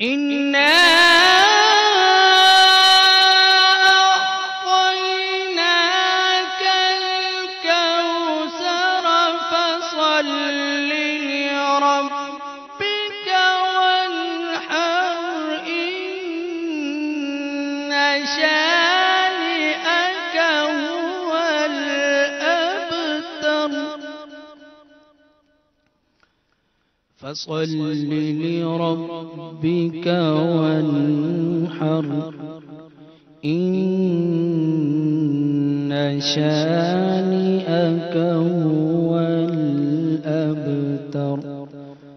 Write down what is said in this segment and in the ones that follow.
أعطيناك الكوثر فصل لربك وانحر إن شانئك هو الأبتر فصل لربك وانحر إن شانئك هو الأبتر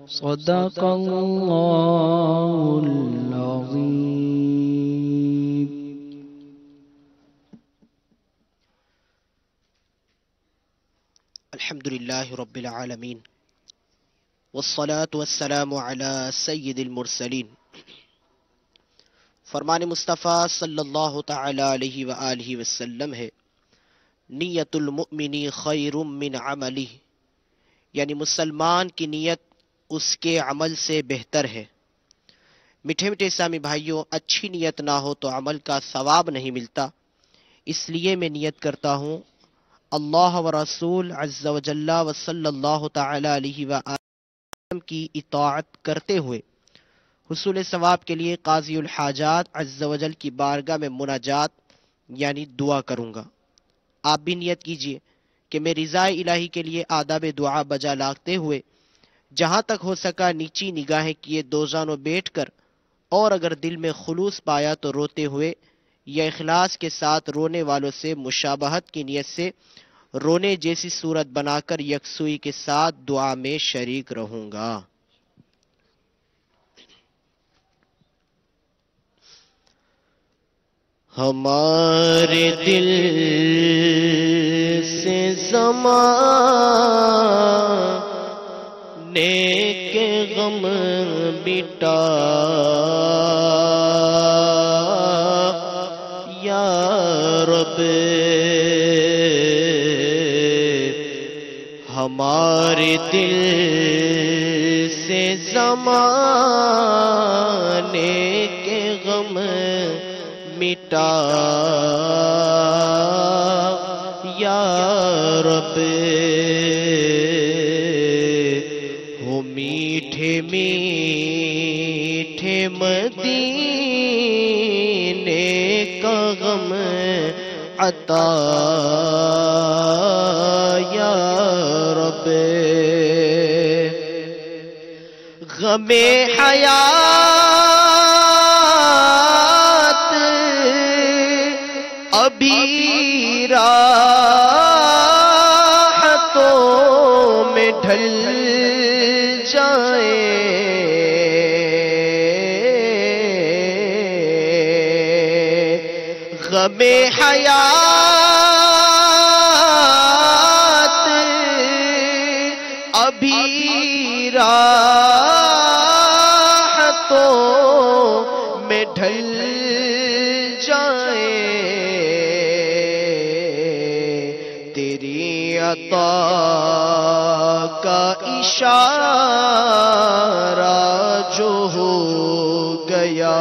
صدق الله العظيم. الحمد لله رب العالمين والصلاة والسلام على سید المرسلین. فرمان مصطفیٰ صلی اللہ تعالی علیہ وآلہ وسلم ہے، نیت المؤمن خیر من عملہ، یعنی مسلمان کی نیت اس کے عمل سے بہتر ہے. میٹھے میٹھے اسلامی بھائیوں، اچھی نیت نہ ہو تو عمل کا ثواب نہیں ملتا. اس لیے میں نیت کرتا ہوں اللہ و رسول عز و جل و صلی اللہ تعالی علیہ وآلہ کی اطاعت کرتے ہوئے حصول ثواب کے لیے قاضی الحاجات عز و جل کی بارگاہ میں مناجات یعنی دعا کروں گا. آپ بھی نیت کیجئے کہ میں رضا الہی کے لیے آداب دعا بجا لاتے ہوئے جہاں تک ہو سکا نیچی نگاہیں کیے دو زانوں بیٹھ کر، اور اگر دل میں خلوص پایا تو روتے ہوئے یا اخلاص کے ساتھ رونے والوں سے مشابہت کی نیت سے رونے جیسی صورت بنا کر یکسوئی کے ساتھ دعا میں شریک رہوں گا. ہمارے دل سے زمانے کے غم مٹا یا رب، ہمارے دل سے زمانے کے غم مٹا یا رب. ہو میٹھے میٹھے مدینے کا غم عطا یا رب. غم حیات ابھی راحتوں میں ڈھل جائے، غم حیات ابھی راحتوں میں ڈھل جائے، تیری عطا کا اشارہ جو ہو گیا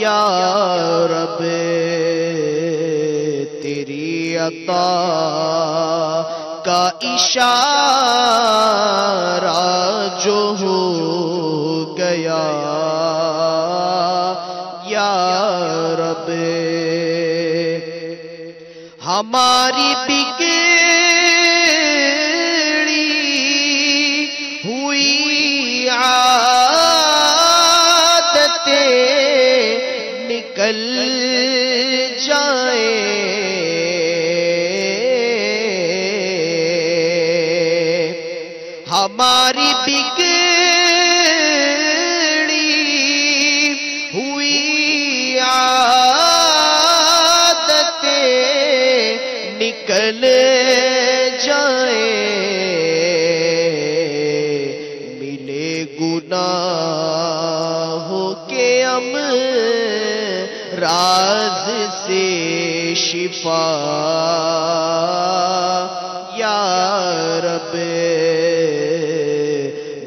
یا رب، تیری عطا کا اشارہ جو ہو گیا یا رب. ہماری بگڑی ہوئی عادتیں نکل جائیں، ہماری بگڑی ہوئی عادتیں نکل جائیں، ملے گناہوں کے راز سے شفا یا رب،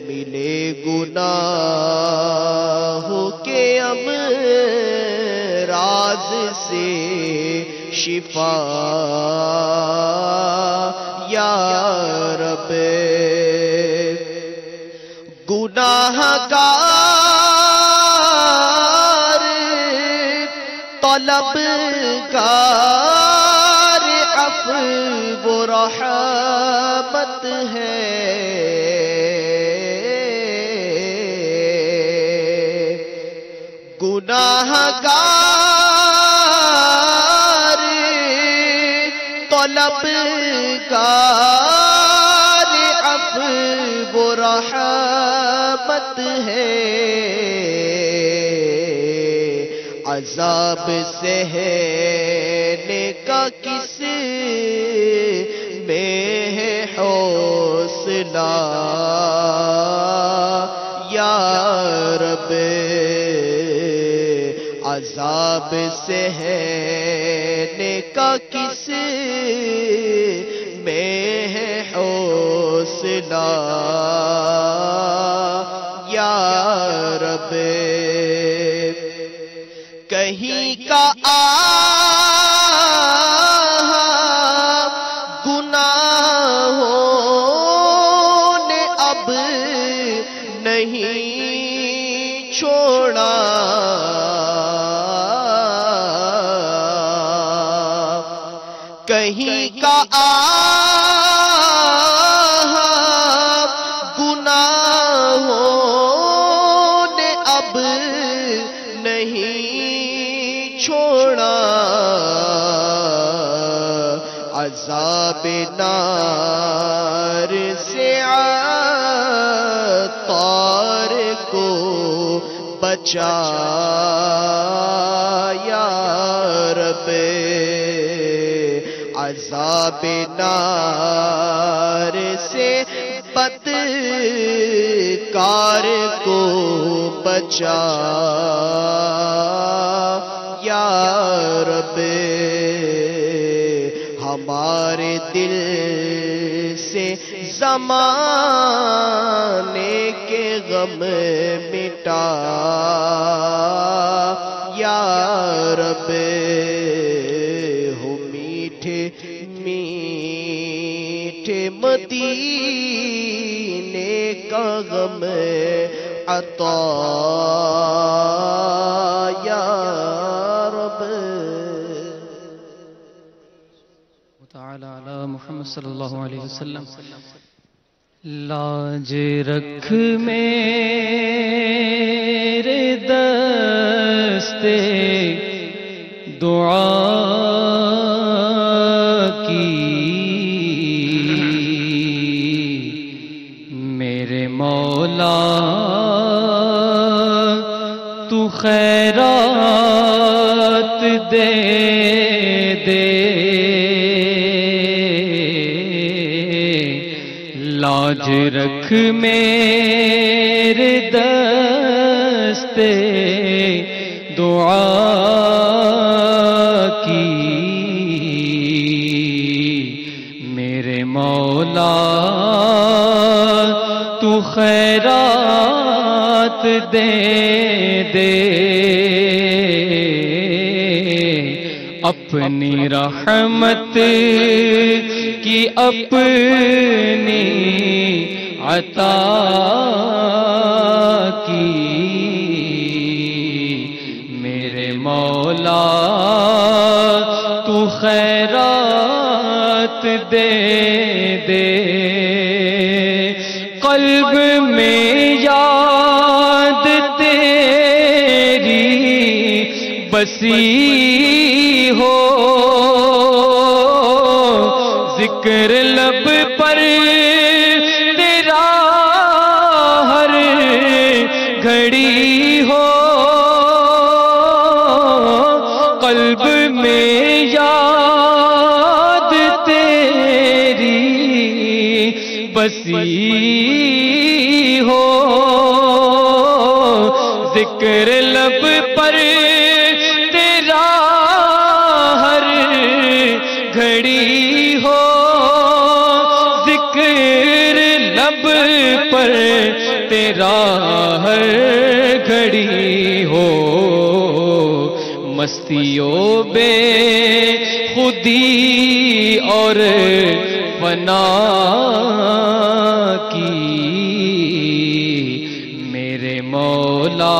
ملے گناہ سے شفا یا رب گناہگار طلبگار عفو و رحمت ہے گناہگار طلبگار عفو و رحمت ہے عذاب سہنے کا کس میں ہے حوصلہ یا رب عذاب سہنے کا کس میں ہے حوصلہ یا رب کہیں کا گناہوں نے اب نہیں چھوڑا کہیں کا گناہوں نے اب نہیں چھوڑا عذاب نار سے عطار کو بچا یا رب عذاب نار سے بدکار کو بچا یا رب ہمارے دل سے زمانے کے غم مٹا یا رب ہو میٹھے میٹھے مدینے کا غم عطا یا رب تعالی علی محمد صلی اللہ علیہ وسلم لاج رکھ میرے دستے دعا کی میرے مولا تو خیرات دے دے لاج رکھ میرے دستے دعا کی میرے مولا تو خیرات دے دے اپنی رحمت کی اپنی عطا کی میرے مولا تو خیرات دے دے قلب میں یاد تیری بسی ہو ذکر لب پر تیرا ہر گھڑی ہو قلب میں یاد تیری بسی ہو ذکر لب پر تیرا ہر گھڑی ہو ذکر لب پر تیرا ہر گھڑی ہو مستیوں بے خودی اور فنا کی میرے مولا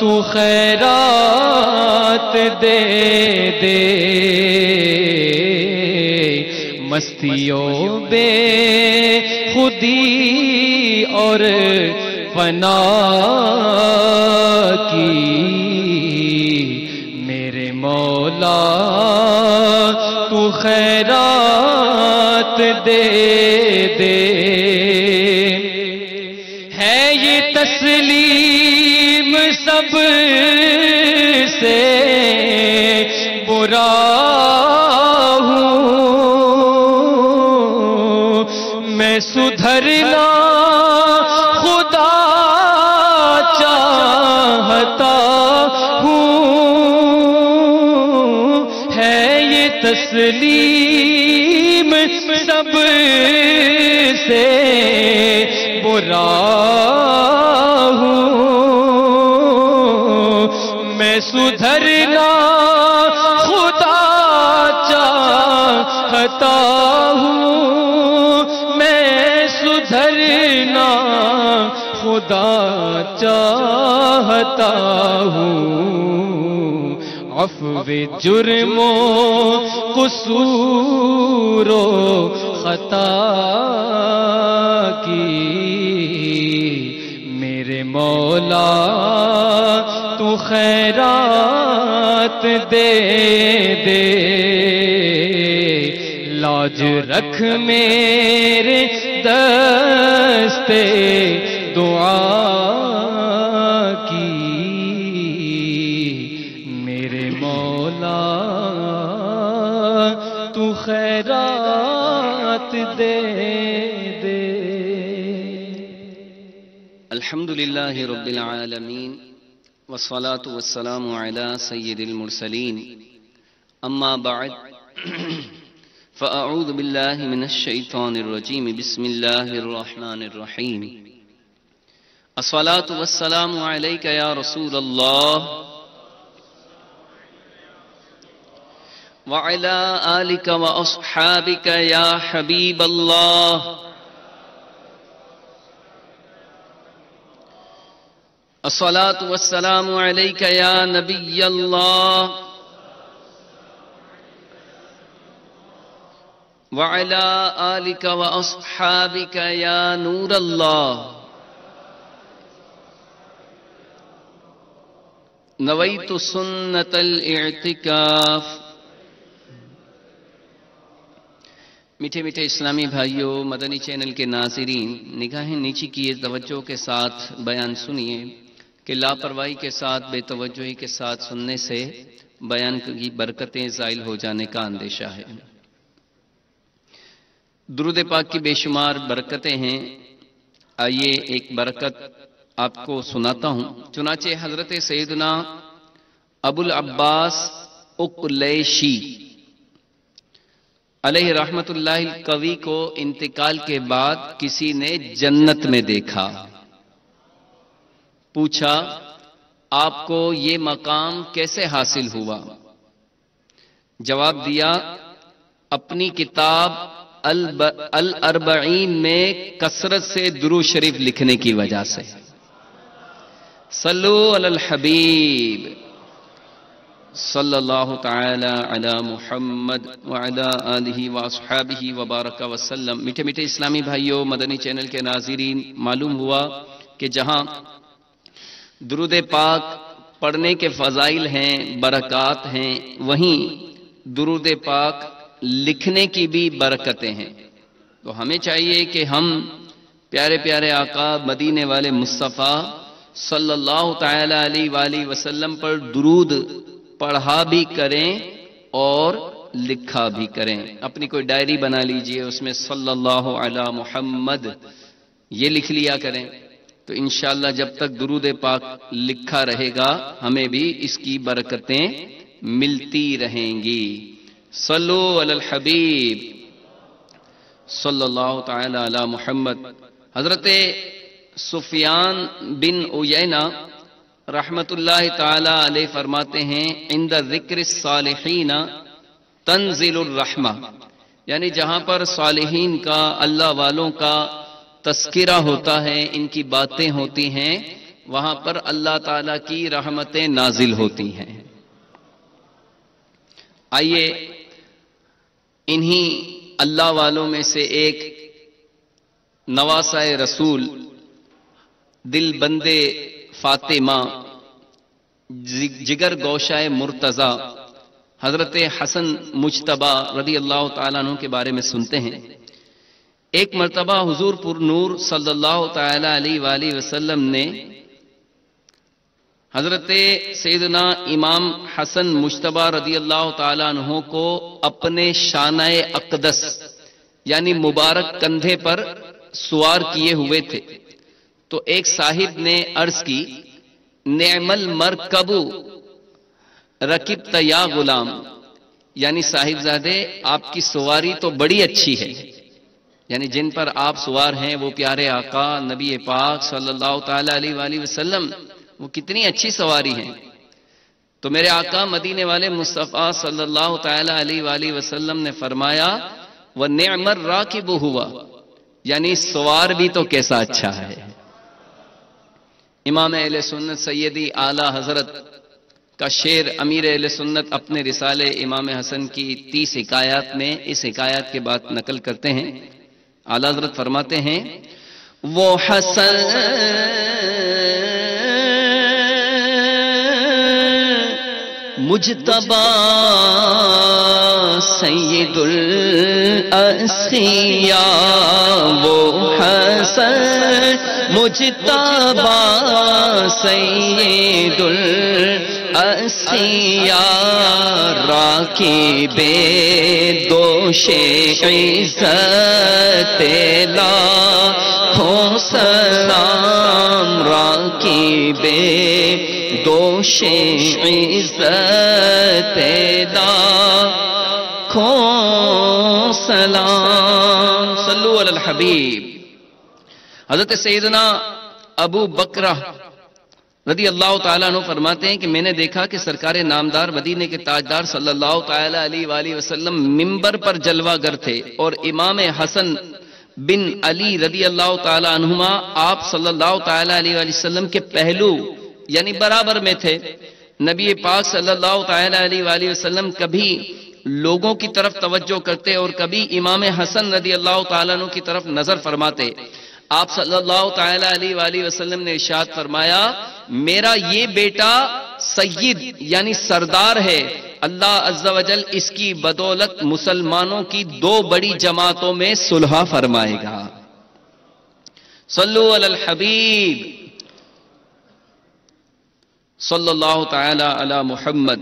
تو خیرات دے دے مستیوں بے خودی اور فنا کی میرے مولا تو خیرات دے دے ہے یہ تسلیم سب سے برا ہوں میں سدھرنا خدا چاہتا ہوں ہے یہ تسلیم سب سے برا ہوں میں سدھرنا خدا چاہتا ہوں میں سدھرنا خدا چاہتا ہوں عفو جرم و قصور و خطا کی میرے مولا تو خیرات دے دے لاج رکھ میرے دستے دعا کی میرے مولا تو خیرات دے دے الحمدللہ رب العالمین والصلاة والسلام علی سید المرسلین اما بعد فأعوذ باللہ من الشیطان الرجیم بسم اللہ الرحمن الرحیم الصلاة والسلام علیک یا رسول اللہ وعلی آلک واصحابک یا حبیب اللہ الصلاة والسلام علیک یا نبی اللہ وعلى آلك وأصحابك يا نور الله نويت سنة الاعتكاف میٹھے میٹھے اسلامی بھائیوں، مدنی چینل کے ناظرین، نگاہیں نیچی کیے توجہ کے ساتھ بیان سنیے کہ لاپرواہی کے ساتھ بے توجہی کے ساتھ سننے سے بیان کی برکتیں زائل ہو جانے کا اندیشہ ہے۔ درود پاک کی بے شمار برکتیں ہیں، آئیے ایک برکت آپ کو سناتا ہوں۔ چنانچہ حضرت سیدنا ابو العباس اقلیشی علیہ رحمت اللہ القوی کو انتقال کے بعد کسی نے جنت میں دیکھا، پوچھا آپ کو یہ مقام کیسے حاصل ہوا؟ جواب دیا اپنی کتاب الاربعین میں کثرت سے درود شریف لکھنے کی وجہ سے۔ صلو علی الحبیب صلی اللہ تعالی علی محمد وعلی آلہ واصحابہ وبارک وسلم۔ میٹھے میٹھے اسلامی بھائیوں، مدنی چینل کے ناظرین، معلوم ہوا کہ جہاں درود پاک پڑھنے کے فضائل ہیں، برکات ہیں، وہیں درود پاک لکھنے کی بھی برکتیں ہیں۔ تو ہمیں چاہیے کہ ہم پیارے پیارے آقا مدینے والے مصطفیٰ صلی اللہ تعالی علیہ وآلہ وسلم پر درود پڑھا بھی کریں اور لکھا بھی کریں۔ اپنی کوئی ڈائری بنا لیجئے، اس میں صلی اللہ علی محمد یہ لکھ لیا کریں، تو انشاءاللہ جب تک درود پاک لکھا رہے گا ہمیں بھی اس کی برکتیں ملتی رہیں گی۔ صلو علی الحبیب صلی اللہ تعالی علی محمد۔ حضرت سفیان بن عیینہ رحمت اللہ تعالی علیہ فرماتے ہیں عند ذکر الصالحین تنزل الرحمہ، یعنی جہاں پر صالحین کا، اللہ والوں کا تذکرہ ہوتا ہے، ان کی باتیں ہوتی ہیں، وہاں پر اللہ تعالی کی رحمتیں نازل ہوتی ہیں۔ آئیے انہی اللہ والوں میں سے ایک نواسۂ رسول، دل بندے فاطمہ، جگر گوشہ مرتضی حضرت حسن مجتبی رضی اللہ تعالیٰ عنہ کے بارے میں سنتے ہیں۔ ایک مرتبہ حضور پر نور صلی اللہ تعالی علیہ وآلہ وسلم نے حضرت سیدنا امام حسن مجتبی رضی اللہ تعالیٰ عنہ کو اپنے شانہ اقدس یعنی مبارک کندھے پر سوار کیے ہوئے تھے، تو ایک صاحب نے عرض کی، نعم المرکب رکبت یا غلام، یعنی صاحب زادے آپ کی سواری تو بڑی اچھی ہے، یعنی جن پر آپ سوار ہیں وہ پیارے آقا نبی پاک صلی اللہ تعالی علیہ وآلہ وسلم، وہ کتنی اچھی سواری ہیں۔ تو میرے آقا مدینے والے مصطفیٰ صلی اللہ تعالی علیہ وآلہ وسلم نے فرمایا وَنِعْمَ الرَّاكِبُ ہوا، یعنی سوار بھی تو کیسا اچھا ہے۔ امام اہل سنت سیدی اعلیٰ حضرت کا شعر امیر اہل سنت اپنے رسالے امام حسن کی 30 حکایات میں اس حکایات کے بعد نقل کرتے ہیں۔ اعلیٰ حضرت فرماتے ہیں وہ حسن مجتبی سید الاسخیاء، وہ حسن مجتبی سید الاسخیاء، راکب دوش عزت لاکھوں سلام، راکب دوش عزت لاکھوں سلام، صلو علی الحبیب۔ حضرت سیدنا ابو بکرہ رضی اللہ تعالیٰ عنہ فرماتے ہیں کہ میں نے دیکھا کہ سرکار نامدار مدینے کے تاجدار صلی اللہ تعالیٰ علیہ وآلہ وسلم منبر پر جلوہ گر تھے، اور امام حسن بن علی رضی اللہ تعالیٰ عنہما آپ صلی اللہ تعالیٰ علیہ وآلہ وسلم کے پہلو یعنی برابر میں تھے۔ نبی پاک صلی اللہ تعالیٰ علیہ وآلہ وسلم کبھی لوگوں کی طرف توجہ کرتے اور کبھی امام حسن رضی اللہ تعالیٰ عنہ کی طرف نظر فرماتے۔ آپ صلی اللہ تعالیٰ علیہ وآلہ وسلم نے ارشاد فرمایا میرا یہ بیٹا سید یعنی سردار ہے، اللہ عز و جل اس کی بدولت مسلمانوں کی 2 بڑی جماعتوں میں صلح فرمائے گا۔ صلو علی الحبیب صلی اللہ تعالی علی محمد۔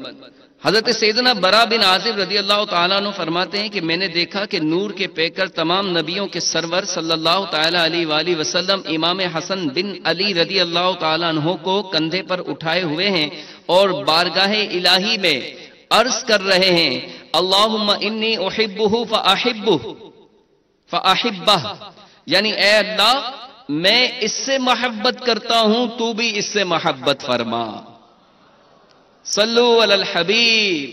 حضرت سیدنا برا بن عازب رضی اللہ تعالیٰ عنہ فرماتے ہیں کہ میں نے دیکھا کہ نور کے پیکر تمام نبیوں کے سرور صلی اللہ تعالیٰ علیہ وآلہ وسلم امام حسن بن علی رضی اللہ تعالیٰ عنہ کو کندھے پر اٹھائے ہوئے ہیں اور بارگاہ الہی میں عرض کر رہے ہیں اللہم انی احبہ فاحبہ، یعنی اے اللہ میں اس سے محبت کرتا ہوں تو بھی اس سے محبت فرما۔ صلو علی الحبیب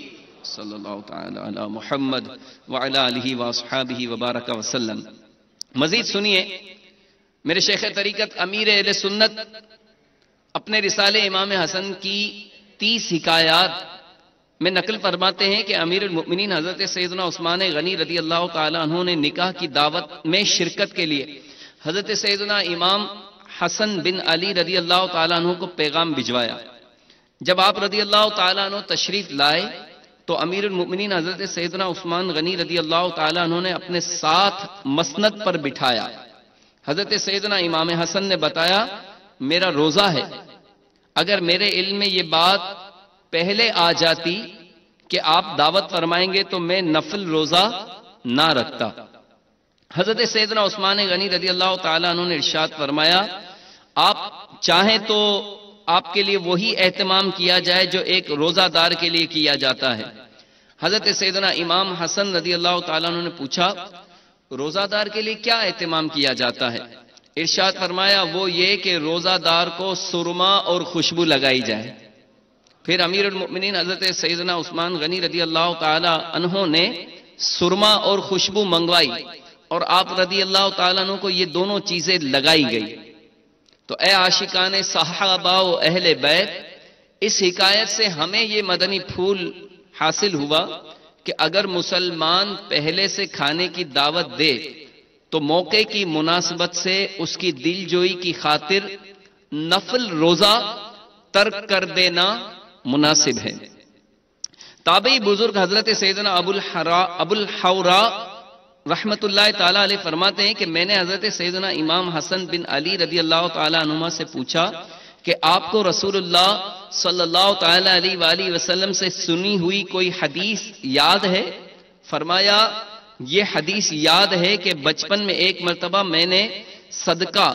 صلی اللہ تعالی علی محمد وعلی آلہ واصحابہ وبارک وسلم۔ مزید سنیے میرے شیخ طریقت امیر اہل سنت اپنے رسالے امام حسن کی 30 حکایات میں نقل فرماتے ہیں کہ امیر المؤمنین حضرت سیدنا عثمان غنی رضی اللہ تعالی عنہ نے نکاح کی دعوت میں شرکت کے لیے حضرت سیدنا امام حسن بن علی رضی اللہ تعالیٰ عنہ کو پیغام بھجوایا۔ جب آپ رضی اللہ تعالیٰ عنہ تشریف لائے تو امیر المؤمنین حضرت سیدنا عثمان غنی رضی اللہ تعالیٰ عنہ نے اپنے ساتھ مسند پر بٹھایا۔ حضرت سیدنا امام حسن نے بتایا میرا روزہ ہے، اگر میرے علم میں یہ بات پہلے آ جاتی کہ آپ دعوت فرمائیں گے تو میں نفل روزہ نہ رکھتا۔ حضرت سیدنا عثمان غنی رضی اللہ تعالیٰ عنہ نے ارشاد فرمایا آپ چاہیں تو آپ کے لیے وہی اہتمام کیا جائے جو ایک روزہ دار کے لیے کیا جاتا ہے۔ حضرت سیدنا امام حسن رضی اللہ تعالیٰ عنہ نے پوچھا روزہ دار کے لیے کیا اہتمام کیا جاتا ہے؟ ارشاد فرمایا وہ یہ کہ روزہ دار کو سرما اور خوشبو لگائی جائے۔ پھر امیر المؤمنین حضرت سیدنا عثمان غنی رضی اللہ تعالی عنہ نے سرما اور خوشبو منگوائی اور آپ رضی اللہ تعالیٰ عنہ کو یہ دونوں چیزیں لگائی گئی۔ تو اے عاشقان صحابہ و اہل بیت، اس حکایت سے ہمیں یہ مدنی پھول حاصل ہوا کہ اگر مسلمان پہلے سے کھانے کی دعوت دے تو موقع کی مناسبت سے اس کی دل جوئی کی خاطر نفل روزہ ترک کر دینا مناسب ہے۔ تابعی بزرگ حضرت سیدنا ابو الحورا رحمت اللہ تعالی علیہ فرماتے ہیں کہ میں نے حضرت سیدنا امام حسن بن علی رضی اللہ تعالی عنہما سے پوچھا کہ آپ کو رسول اللہ صلی اللہ تعالی علیہ وآلہ وسلم سے سنی ہوئی کوئی حدیث یاد ہے؟ فرمایا یہ حدیث یاد ہے کہ بچپن میں ایک مرتبہ میں نے صدقہ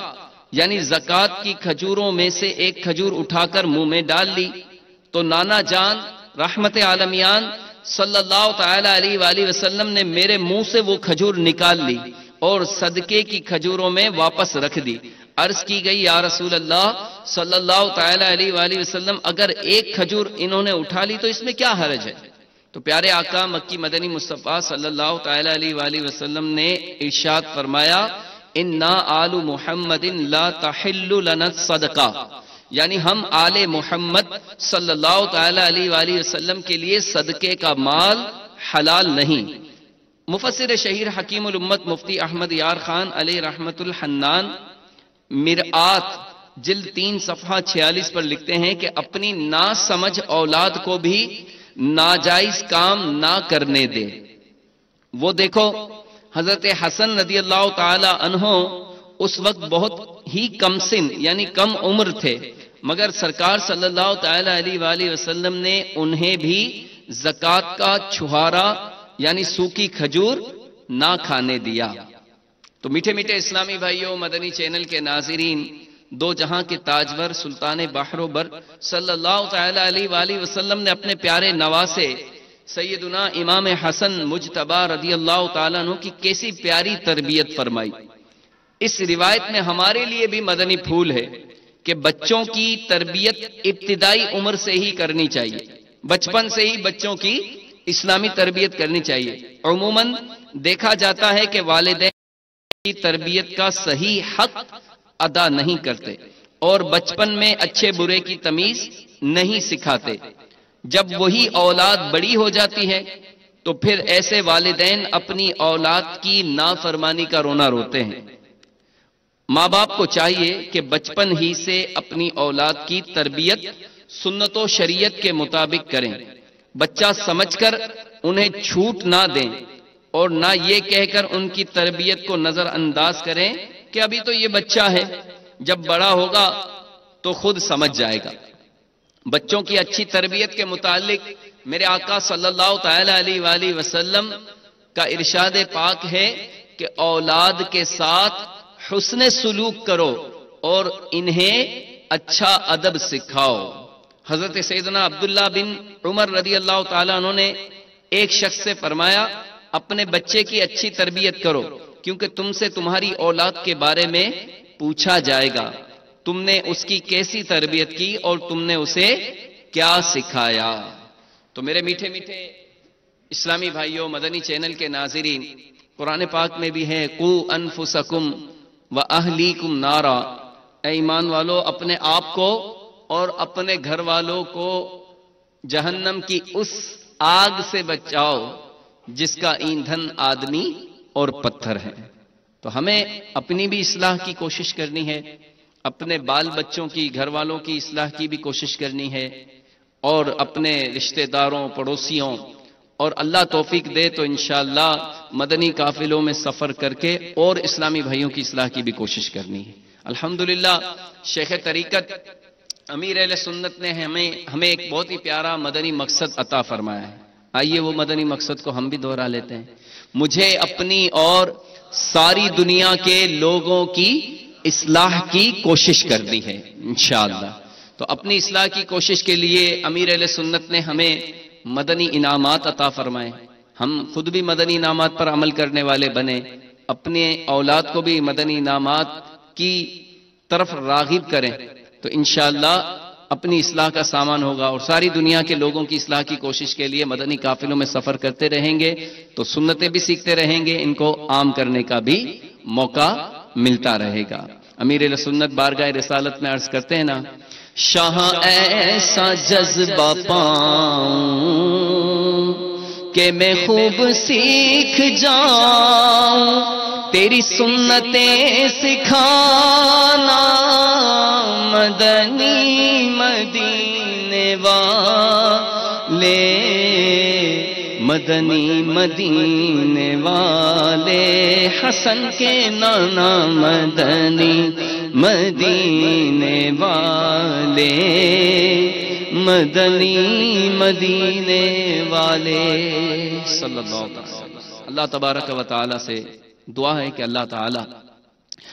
یعنی زکوٰۃ کی کھجوروں میں سے ایک کھجور اٹھا کر منہ میں ڈال لی تو نانا جان رحمت عالمیان صلی اللہ تعالی علیہ وآلہ وسلم نے میرے منہ سے وہ کھجور نکال لی اور صدقے کی کھجوروں میں واپس رکھ دی۔ عرض کی گئی یا رسول اللہ صلی اللہ تعالی علیہ وآلہ وسلم اگر ایک کھجور انہوں نے اٹھا لی تو اس میں کیا حرج ہے؟ تو پیارے آقا مکی مدنی مصطفیٰ صلی اللہ تعالی علیہ وآلہ وسلم نے ارشاد فرمایا انا آل محمد لا تحل لنا الصدقہ، یعنی ہم آل محمد صلی اللہ تعالی علیہ وآلہ وسلم کے لیے صدقے کا مال حلال نہیں۔ مفسر شہیر حکیم الامت مفتی احمد یار خان علیہ رحمت الحنان مرآت جلد 3 صفحہ 46 پر لکھتے ہیں کہ اپنی نا سمجھ اولاد کو بھی ناجائز کام نہ کرنے دے۔ وہ دیکھو حضرت حسن رضی اللہ تعالی عنہ اس وقت بہت ہی کم سن یعنی کم عمر تھے، مگر سرکار صلی اللہ تعالی علیہ وآلہ وسلم نے انہیں بھی زکوٰۃ کا چھہارا یعنی سوکھی کھجور نہ کھانے دیا۔ تو میٹھے میٹھے اسلامی بھائیوں، مدنی چینل کے ناظرین، دو جہاں کے تاجور سلطان بحر و بر صلی اللہ تعالی علیہ وآلہ وسلم نے اپنے پیارے نواسے سیدنا امام حسن مجتبی رضی اللہ تعالیٰ عنہ کی کیسی پیاری تربیت فرمائی۔ اس روایت میں ہمارے لیے بھی مدنی پھول ہے کہ بچوں کی تربیت ابتدائی عمر سے ہی کرنی چاہیے، بچپن سے ہی بچوں کی اسلامی تربیت کرنی چاہیے۔ عموماً دیکھا جاتا ہے کہ والدین کی تربیت کا صحیح حق ادا نہیں کرتے اور بچپن میں اچھے برے کی تمیز نہیں سکھاتے۔ جب وہی اولاد بڑی ہو جاتی ہے تو پھر ایسے والدین اپنی اولاد کی نافرمانی کا رونا روتے ہیں۔ ماں باپ کو چاہیے کہ بچپن ہی سے اپنی اولاد کی تربیت سنت و شریعت کے مطابق کریں، بچہ سمجھ کر انہیں چھوٹ نہ دیں اور نہ یہ کہہ کر ان کی تربیت کو نظر انداز کریں کہ ابھی تو یہ بچہ ہے، جب بڑا ہوگا تو خود سمجھ جائے گا۔ بچوں کی اچھی تربیت کے متعلق میرے آقا صلی اللہ تعالی علیہ وآلہ وسلم کا ارشاد پاک ہے کہ اولاد کے ساتھ حسن سلوک کرو اور انہیں اچھا ادب سکھاؤ۔ حضرت سیدنا عبداللہ بن عمر رضی اللہ تعالیٰ عنہ نے ایک شخص سے فرمایا اپنے بچے کی اچھی تربیت کرو کیونکہ تم سے تمہاری اولاد کے بارے میں پوچھا جائے گا، تم نے اس کی کیسی تربیت کی اور تم نے اسے کیا سکھایا۔ تو میرے میٹھے میٹھے اسلامی بھائیوں، مدنی چینل کے ناظرین، قرآن پاک میں بھی ہے قو انفسکم وَأَهْلِيكُمْ نَارًا، اے ایمان والو اپنے آپ کو اور اپنے گھر والوں کو جہنم کی اس آگ سے بچاؤ جس کا ایندھن آدمی اور پتھر ہے۔ تو ہمیں اپنی بھی اصلاح کی کوشش کرنی ہے، اپنے بال بچوں کی، گھر والوں کی اصلاح کی بھی کوشش کرنی ہے، اور اپنے رشتہ داروں، پڑوسیوں، اور اللہ توفیق دے تو انشاءاللہ مدنی قافلوں میں سفر کر کے اور اسلامی بھائیوں کی اصلاح کی بھی کوشش کرنی ہے۔ الحمدللہ شیخ طریقت امیر اہل سنت نے ہمیں ایک بہت ہی پیارا مدنی مقصد عطا فرمایا ہے۔ آئیے وہ مدنی مقصد کو ہم بھی دہرا لیتے ہیں۔ مجھے اپنی اور ساری دنیا کے لوگوں کی اصلاح کی کوشش کرنی ہے انشاءاللہ۔ تو اپنی اصلاح کی کوشش کے لیے امیر اہل سنت نے ہمیں مدنی انعامات عطا فرمائے، ہم خود بھی مدنی انعامات پر عمل کرنے والے بنے، اپنے اولاد کو بھی مدنی انعامات کی طرف راغب کریں تو انشاءاللہ اپنی اصلاح کا سامان ہوگا، اور ساری دنیا کے لوگوں کی اصلاح کی کوشش کے لیے مدنی قافلوں میں سفر کرتے رہیں گے تو سنتیں بھی سیکھتے رہیں گے، ان کو عام کرنے کا بھی موقع ملتا رہے گا۔ امیر اہل سنت بارگاہ رسالت میں عرض کرتے ہیں نا، شاہ ایسا جذبہ پاؤں کہ میں خوب سیکھ جاؤں، تیری سنتیں سکھانا مدنی مدینے والے، مدنی مدینے والے، حسن کے نانا مدنی مدینے والے، مدنی مدینے والے صلی اللہ علیہ وسلم۔ اللہ تبارک و تعالی سے دعا ہے کہ اللہ تعالی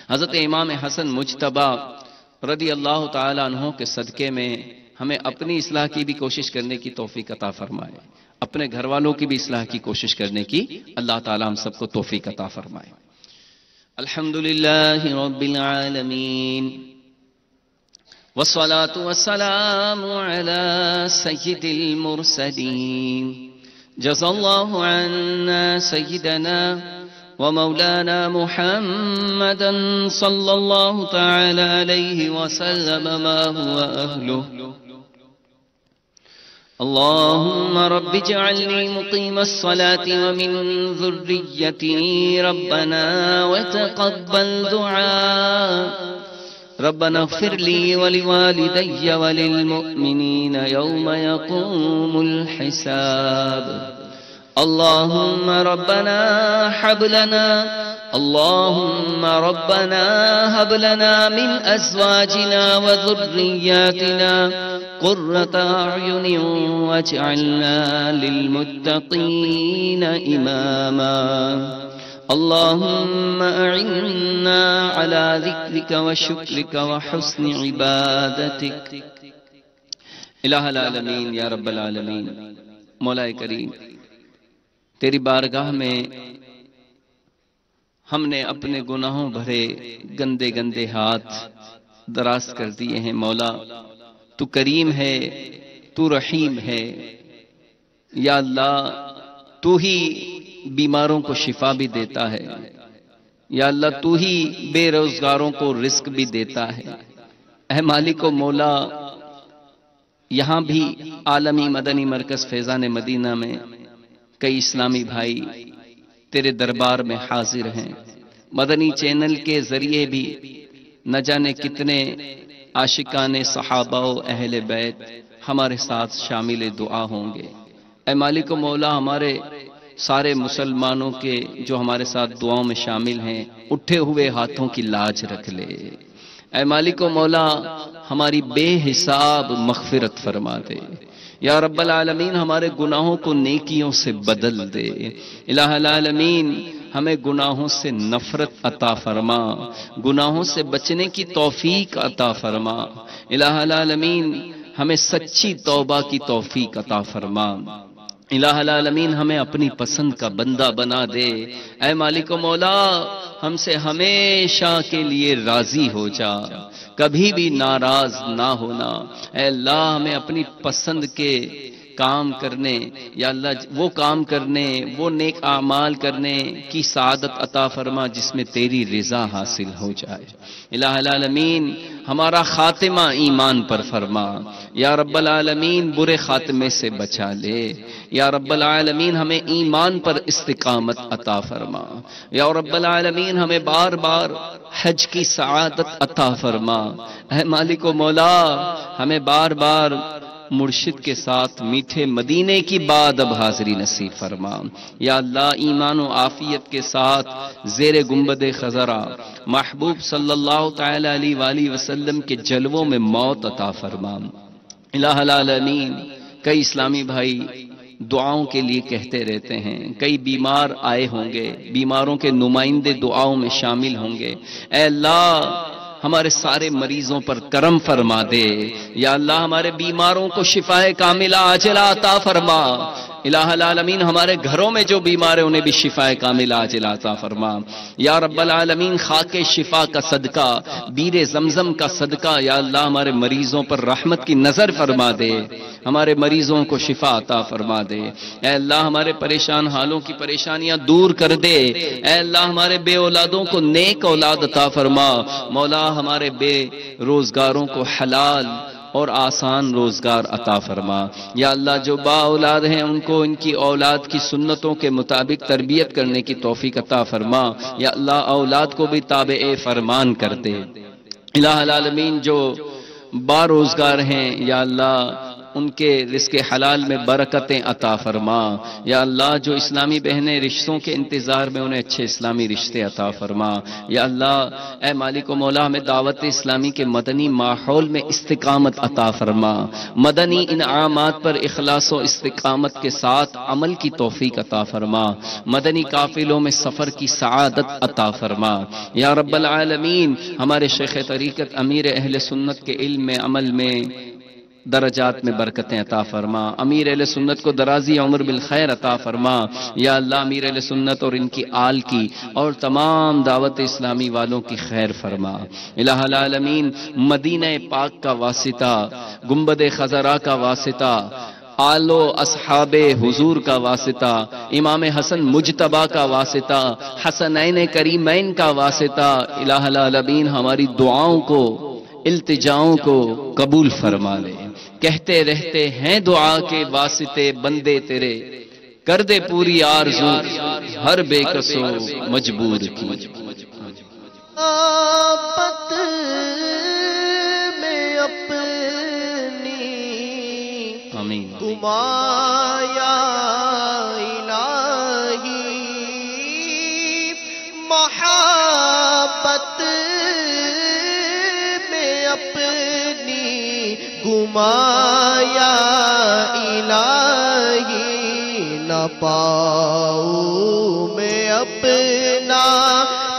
حضرت امام حسن مجتبی رضی اللہ تعالی عنہ کے صدقے میں ہمیں اپنی اصلاح کی بھی کوشش کرنے کی توفیق عطا فرمائے، اپنے گھر والوں کی بھی اصلاح کی کوشش کرنے کی اللہ تعالی ہم سب کو توفیق عطا فرمائے۔ الحمدللہ رب العالمین والصلاة والسلام على سید المرسلین، جزا اللہ عنا سیدنا ومولانا محمدا صلی اللہ تعالی علیہ وسلم ما هو أهله۔ اللهم رب اجعلني مقيم الصلاة ومن ذريتي ربنا وتقبل دعاء، ربنا اغفر لي ولوالدي وللمؤمنين يوم يقوم الحساب۔ اللهم ربنا هب لنا، اللهم ربنا هب لنا من أزواجنا وذرياتنا قرة أعين واجعلنا للمتقين إماما۔ اللهم أعنا على ذكرك وشكرك وحسن عبادتك۔ الہ العالمین یا رب العالمین، مولا کریم تیری بارگاہ میں ہم نے اپنے گناہوں بھرے گندے گندے ہاتھ دراز کر دیے ہیں۔ مولا تو کریم ہے، تو رحیم ہے، یا اللہ تو ہی بیماروں کو شفا بھی دیتا ہے، یا اللہ تو ہی بے روزگاروں کو رزق بھی دیتا ہے۔ اے مالک و مولا، یہاں بھی عالمی مدنی مرکز فیضان مدینہ میں کئی اسلامی بھائی تیرے دربار میں حاضر ہیں، مدنی چینل کے ذریعے بھی نہ جانے کتنے عاشقان صحابہ و اہل بیت ہمارے ساتھ شامل دعا ہوں گے۔ اے مالک و مولا، ہمارے سارے مسلمانوں کے جو ہمارے ساتھ دعاؤں میں شامل ہیں اٹھے ہوئے ہاتھوں کی لاج رکھ لے۔ اے مالک و مولا، ہماری بے حساب مغفرت فرما دے۔ یا رب العالمین، ہمارے گناہوں کو نیکیوں سے بدل دے۔ الہ العالمین، ہمیں گناہوں سے نفرت عطا فرما، گناہوں سے بچنے کی توفیق عطا فرما۔ الہ العالمین، ہمیں سچی توبہ کی توفیق عطا فرما۔ الہ العالمین، ہمیں اپنی پسند کا بندہ بنا دے۔ اے مالک و مولا، ہم سے ہمیشہ کے لیے راضی ہو جا، کبھی بھی ناراض نہ ہونا۔ اے اللہ، ہمیں اپنی پسند کے کام کرنے، یا اللہ وہ کام کرنے، وہ نیک اعمال کرنے کی سعادت عطا فرما جس میں تیری رضا حاصل ہو جائے۔ الہ العالمین، ہمارا خاتمہ ایمان پر فرما۔ یا رب العالمین، برے خاتمے سے بچا لے۔ یا رب العالمین، ہمیں ایمان پر استقامت عطا فرما۔ یا رب العالمین، ہمیں بار بار حج کی سعادت عطا فرما۔ اے مالک و مولا، ہمیں بار بار مرشد کے ساتھ میٹھے مدینے کی بعد اب حاضری نصیب فرما۔ یا اللہ، ایمان و عافیت کے ساتھ زیر گنبد خضرا محبوب صلی اللہ تعالی علیہ وآلہ وسلم کے جلووں میں موت عطا فرما۔ الہ العالمین، کئی اسلامی بھائی دعاؤں کے لیے کہتے رہتے ہیں، کئی بیمار آئے ہوں گے، بیماروں کے نمائندے دعاؤں میں شامل ہوں گے۔ اے اللہ، ہمارے سارے مریضوں پر کرم فرما دے۔ یا اللہ، ہمارے بیماروں کو شفائے کاملہ عاجلہ عطا فرما۔ الہ العالمین ہمارے گھروں میں جو بیمار ہیں انہیں بھی شفا کامل عاجل عطا فرما یا رب العالمین خاک شفا کا صدقہ بیر زمزم کا صدقہ یا اللہ ہمارے مریضوں پر رحمت کی نظر فرما دے ہمارے مریضوں کو شفا عطا فرما دے اے اللہ ہمارے پریشان حالوں کی پریشانیاں دور کر دے اے اللہ ہمارے بے اولادوں کو نیک اولاد عطا فرما مولا ہمارے بے روزگاروں کو حلال اور آسان روزگار عطا فرما یا اللہ جو با اولاد ہیں ان کو ان کی اولاد کی سنتوں کے مطابق تربیت کرنے کی توفیق عطا فرما یا اللہ اولاد کو بھی تابع فرمان کر دے الہ العالمین جو با روزگار ہیں یا اللہ ان کے رزق حلال میں برکتیں عطا فرما یا اللہ جو اسلامی بہنیں رشتوں کے انتظار میں انہیں اچھے اسلامی رشتے عطا فرما یا اللہ اے مالک و مولا ہمیں دعوت اسلامی کے مدنی ماحول میں استقامت عطا فرما مدنی انعامات پر اخلاص و استقامت کے ساتھ عمل کی توفیق عطا فرما مدنی قافلوں میں سفر کی سعادت عطا فرما یا رب العالمین ہمارے شیخ طریقت امیر اہل سنت کے علم میں عمل میں درجات میں برکتیں عطا فرما امیر اہل سنت کو درازی عمر بالخیر عطا فرما یا اللہ امیر اہل سنت اور ان کی آل کی اور تمام دعوت اسلامی والوں کی خیر فرما الہ العالمین مدینہ پاک کا واسطہ گنبد خضرا کا واسطہ آل و اصحاب حضور کا واسطہ امام حسن مجتبی کا واسطہ حسنین کریمین کا واسطہ الہ العالمین ہماری دعاؤں کو التجاؤں کو قبول فرما لے کہتے رہتے ہیں دعا کے واسطے بندے تیرے کر دے پوری آرزو ہر بے کسو مجبور کی آفت میں اپنی آمین گمایا الہی محبت میں اپنی گمایا الہی نہ پاؤں میں اپنا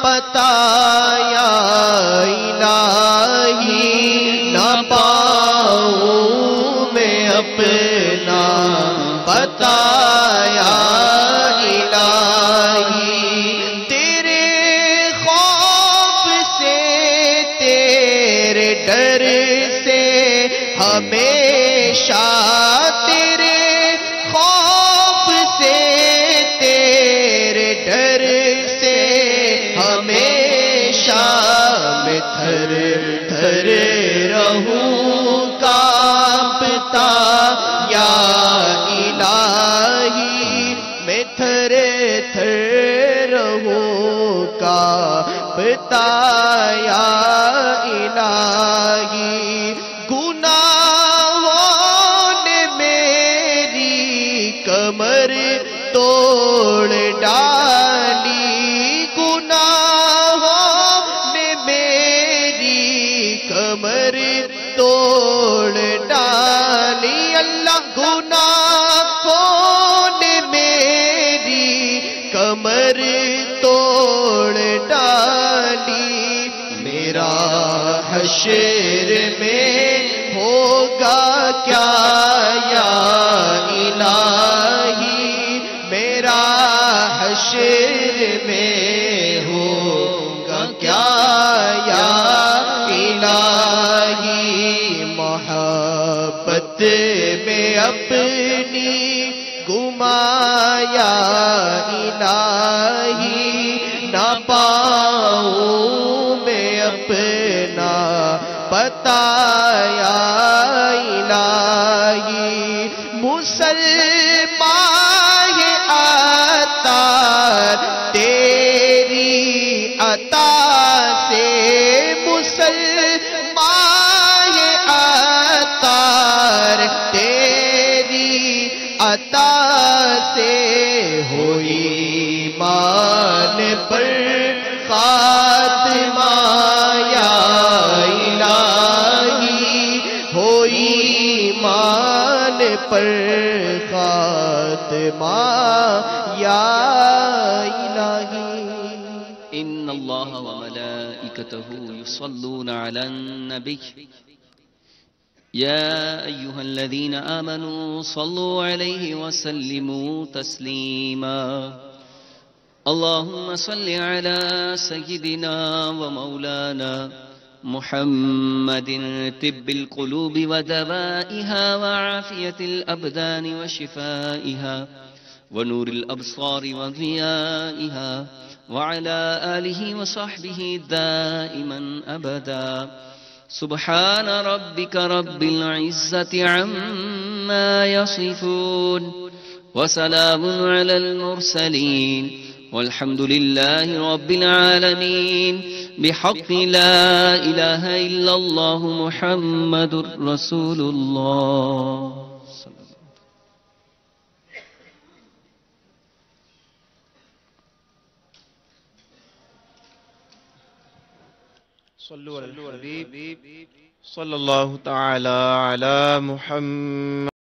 بتایا الہی نہ پاؤں میں اپنا بتایا الہی تیرے خوف سے تیرے ڈر سے ہمیشہ تیرے خوف سے تیرے ڈر سے ہمیشہ میں تھر تھر رہوں کانپتا یا الہی میں تھر تھر رہوں کانپتا یا الہی گناہوں نے میری کمر توڑ ڈالی گناہوں نے میری کمر توڑ ڈالی اللہ گناہوں نے میری کمر توڑ ڈالی میرا حشر میں ہوگا کیا یا الہی میرا حشر میں ہوگا کیا یا الہی محبت میں اپنی گمایا الہی نہ پاؤں میں اپنا بتایا الہی مسلمان عطا تیری عطا سے مسلمان عطا تیری عطا سے ہوئی مان پر خاتمہ یا الہی ہوئی مان پر خاتمہ یا الہی ان اللہ وملائکتہ یصلون علی النبی يا أيها الذين آمنوا صلوا عليه وسلموا تسليما اللهم صل على سيدنا ومولانا محمد طب القلوب ودوائها وعافية الأبدان وشفائها ونور الأبصار وضيائها وعلى آله وصحبه دائما أبدا سبحان ربك رب العزة عما يصفون وسلام على المرسلين والحمد لله رب العالمين بحق لا إله إلا الله محمد رسول الله. صلوا على الحبيب صلى الله تعالى على محمد